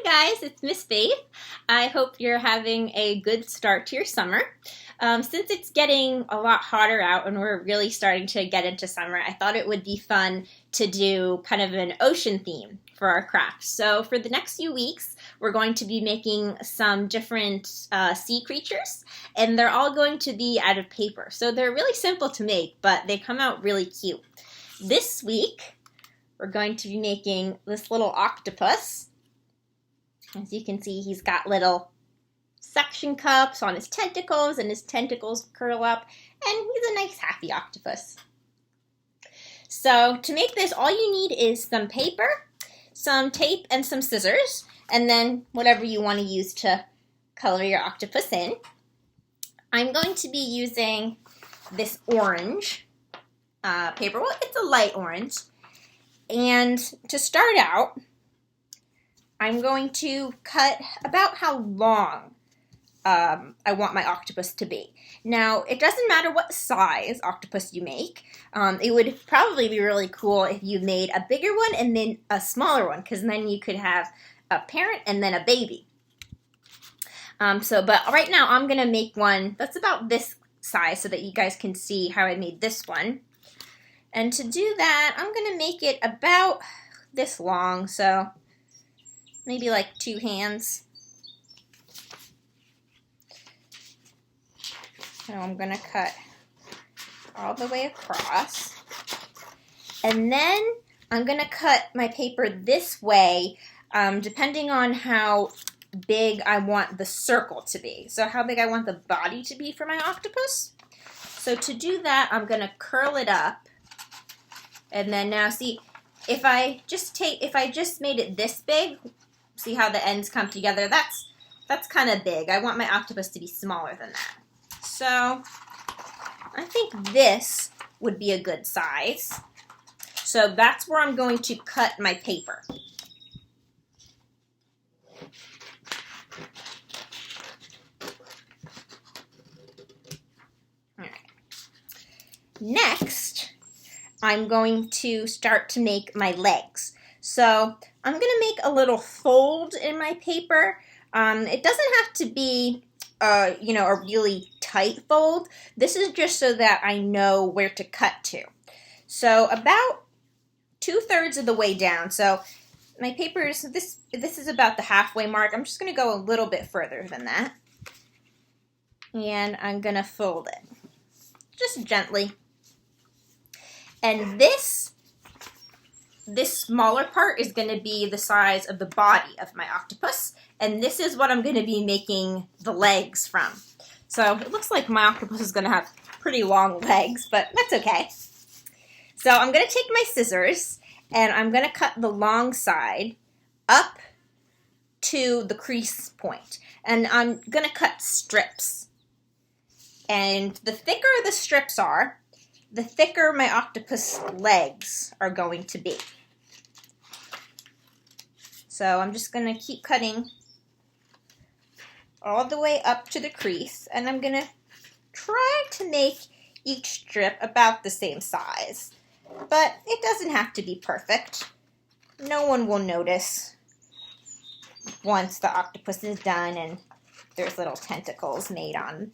Hi guys, it's Miss Faith. I hope you're having a good start to your summer. Since it's getting a lot hotter out and we're really starting to get into summer, I thought it would be fun to do kind of an ocean theme for our craft. So for the next few weeks, we're going to be making some different sea creatures, and they're all going to be out of paper. So they're really simple to make, but they come out really cute. This week, we're going to be making this little octopus. As you can see, he's got little suction cups on his tentacles, and his tentacles curl up, and he's a nice happy octopus. So to make this, all you need is some paper, some tape, and some scissors, and then whatever you want to use to color your octopus in. I'm going to be using this orange paper. Well, it's a light orange. And to start out, I'm going to cut about how long I want my octopus to be. Now, it doesn't matter what size octopus you make. It would probably be really cool if you made a bigger one and then a smaller one, because then you could have a parent and then a baby. But right now I'm going to make one that's about this size so that you guys can see how I made this one. And to do that, I'm going to make it about this long, so maybe like 2 hands. So I'm going to cut all the way across. And then I'm going to cut my paper this way, depending on how big I want the circle to be. So how big I want the body to be for my octopus. So to do that, I'm going to curl it up. And then now see, if I just made it this big, see how the ends come together? That's kind of big. I want my octopus to be smaller than that. So I think this would be a good size. So that's where I'm going to cut my paper. All right. Next, I'm going to start to make my legs. So I'm going to make a little fold in my paper. It doesn't have to be, a really tight fold. This is just so that I know where to cut to. So about 2/3 of the way down. So my paper is, this is about the halfway mark. I'm just going to go a little bit further than that. And I'm going to fold it. Just gently. And this smaller part is going to be the size of the body of my octopus, and this is what I'm going to be making the legs from. So it looks like my octopus is going to have pretty long legs, but that's okay. So I'm going to take my scissors, and I'm going to cut the long side up to the crease point, and I'm going to cut strips. And the thicker the strips are, the thicker my octopus legs are going to be. So I'm just going to keep cutting all the way up to the crease, and I'm going to try to make each strip about the same size. But it doesn't have to be perfect. No one will notice once the octopus is done and there's little tentacles made on,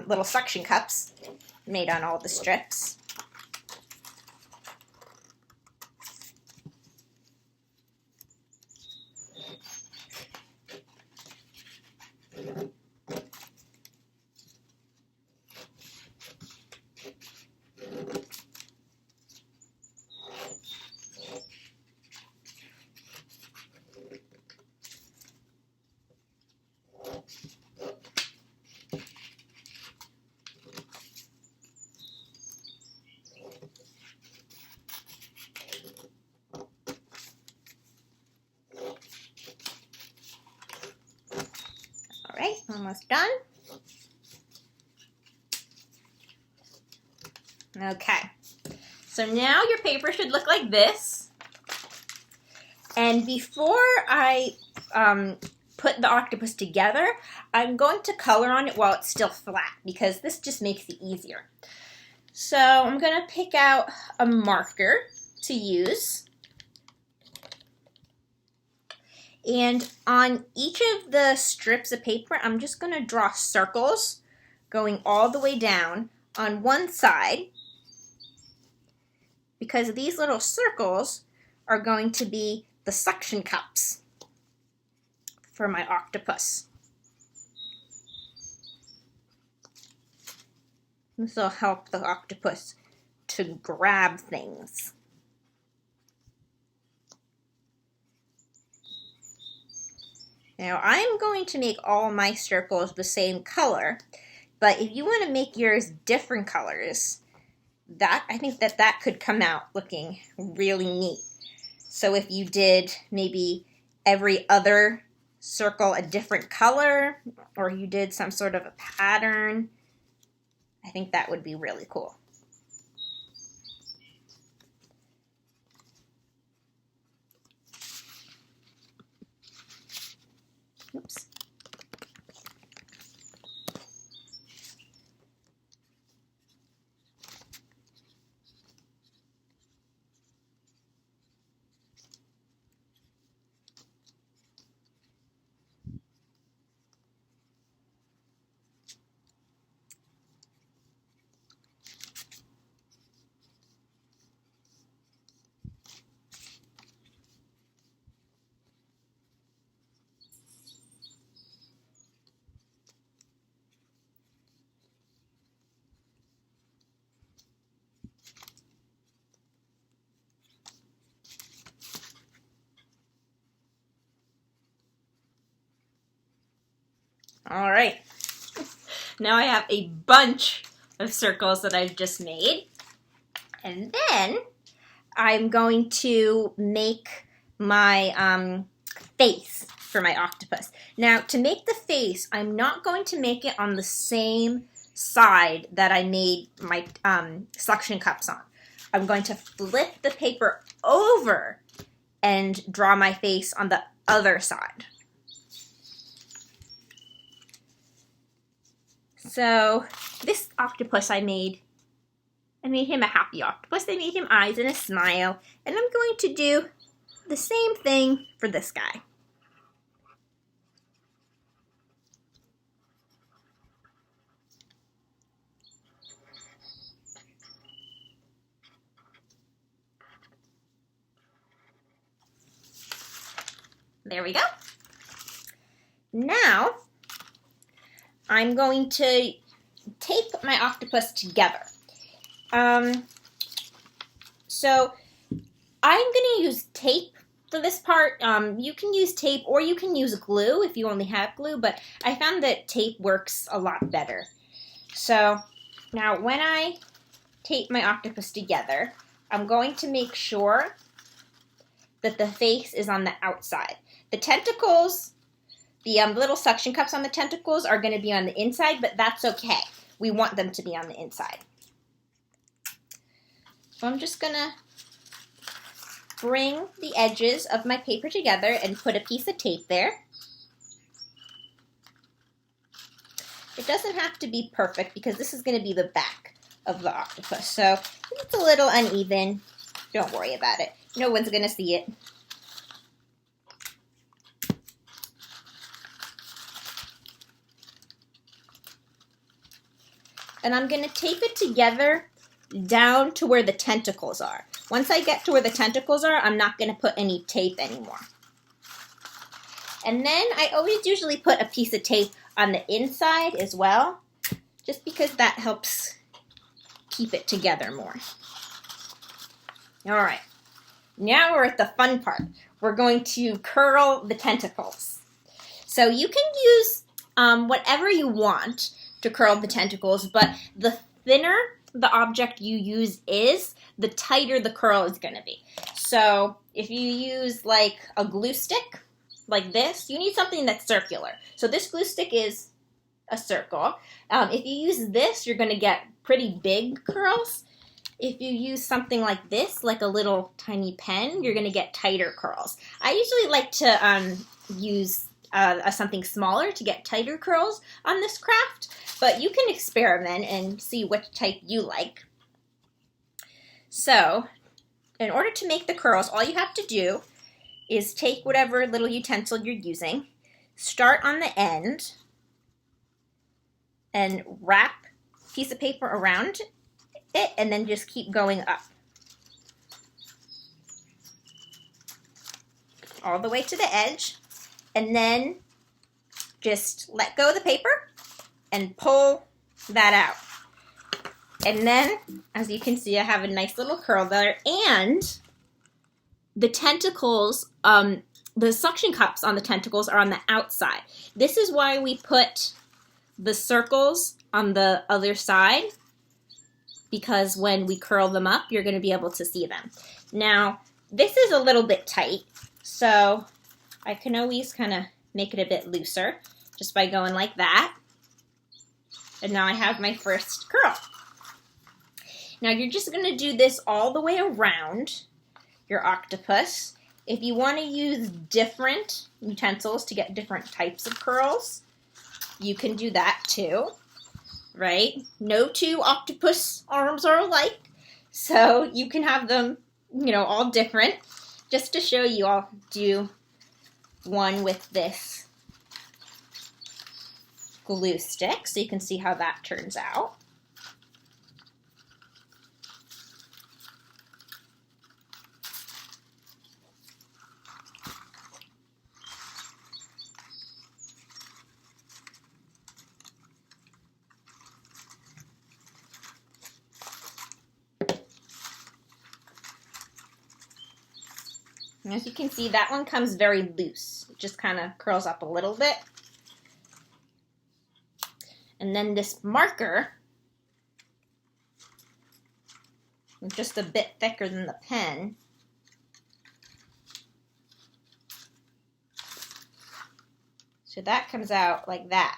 little suction cups made on all the strips. Alright, almost done. Okay, so now your paper should look like this. And before I put the octopus together, I'm going to color on it while it's still flat, because this just makes it easier. So I'm going to pick out a marker to use. And on each of the strips of paper, I'm just going to draw circles going all the way down on one side, because these little circles are going to be the suction cups for my octopus. This will help the octopus to grab things. Now I'm going to make all my circles the same color, but if you want to make yours different colors, I think that could come out looking really neat. So if you did maybe every other circle a different color, or you did some sort of a pattern, I think that would be really cool. Oops. All right, now I have a bunch of circles that I've just made, and then I'm going to make my face for my octopus. Now, to make the face, I'm not going to make it on the same side that I made my suction cups on. I'm going to flip the paper over and draw my face on the other side. So this octopus I made him a happy octopus. I made him eyes and a smile, and I'm going to do the same thing for this guy. There we go. Now I'm going to tape my octopus together. So I'm going to use tape for this part. You can use tape or you can use glue if you only have glue, but I found that tape works a lot better. So now when I tape my octopus together, I'm going to make sure that the face is on the outside. The tentacles, the little suction cups on the tentacles are going to be on the inside, but that's okay. We want them to be on the inside. So I'm just going to bring the edges of my paper together and put a piece of tape there. It doesn't have to be perfect because this is going to be the back of the octopus. So if it's a little uneven, don't worry about it. No one's going to see it. And I'm going to tape it together down to where the tentacles are. Once I get to where the tentacles are, I'm not going to put any tape anymore. And then I always usually put a piece of tape on the inside as well, just because that helps keep it together more. All right, now we're at the fun part. We're going to curl the tentacles. So you can use whatever you want to curl the tentacles, but the thinner the object you use is, the tighter the curl is going to be. So if you use like a glue stick, like this, you need something that's circular. So this glue stick is a circle. If you use this, you're going to get pretty big curls. If you use something like this, like a little tiny pen, you're going to get tighter curls. I usually like to use something smaller to get tighter curls on this craft, but you can experiment and see which type you like. So in order to make the curls, all you have to do is take whatever little utensil you're using, start on the end, and wrap a piece of paper around it, and then just keep going up. All the way to the edge, and then just let go of the paper and pull that out. And then, as you can see, I have a nice little curl there, and the tentacles, the suction cups on the tentacles are on the outside. This is why we put the circles on the other side, because when we curl them up, you're going to be able to see them. Now, this is a little bit tight, so I can always kind of make it a bit looser just by going like that. And now I have my first curl. Now you're just going to do this all the way around your octopus. If you want to use different utensils to get different types of curls, you can do that too, right? No two octopus arms are alike, so you can have them, all different. Just to show you, I'll do one with this glue stick so you can see how that turns out. And as you can see, that one comes very loose. It just kind of curls up a little bit. And then this marker, just a bit thicker than the pen, so that comes out like that.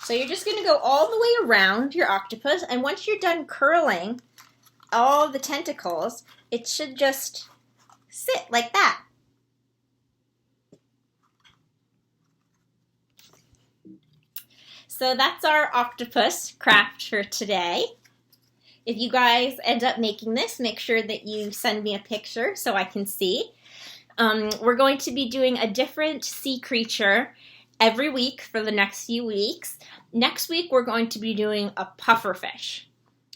So you're just going to go all the way around your octopus, and once you're done curling all the tentacles, it should just sit like that. So that's our octopus craft for today. If you guys end up making this, make sure that you send me a picture so I can see. We're going to be doing a different sea creature every week for the next few weeks. Next week, we're going to be doing a pufferfish,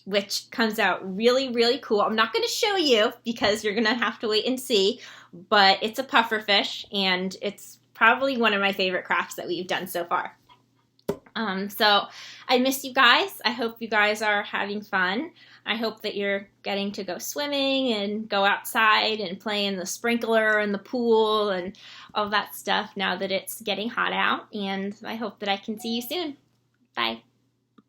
which comes out really, really cool. I'm not going to show you because you're going to have to wait and see, but it's a pufferfish, and it's probably one of my favorite crafts that we've done so far. So I miss you guys. I hope you guys are having fun. I hope that you're getting to go swimming and go outside and play in the sprinkler and the pool and all that stuff now that it's getting hot out. And I hope that I can see you soon. Bye.